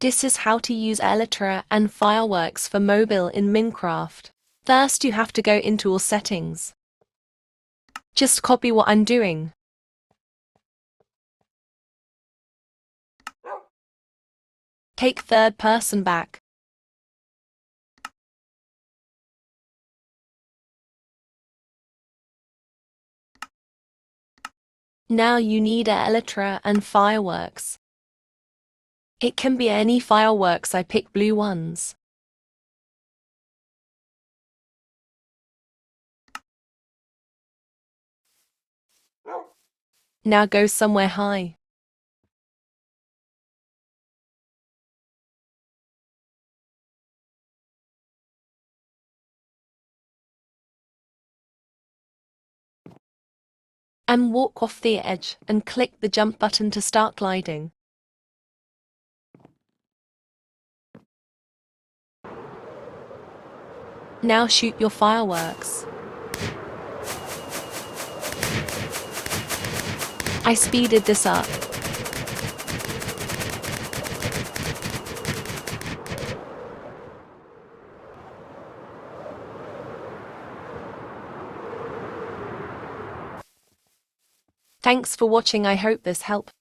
This is how to use elytra and fireworks for mobile in Minecraft. First you have to go into all settings. Just copy what I'm doing. Take third person back. Now you need a elytra and fireworks. It can be any fireworks, I pick blue ones. Now go somewhere high. And walk off the edge and click the jump button to start gliding. Now shoot your fireworks. I speeded this up. Thanks for watching. I hope this helped.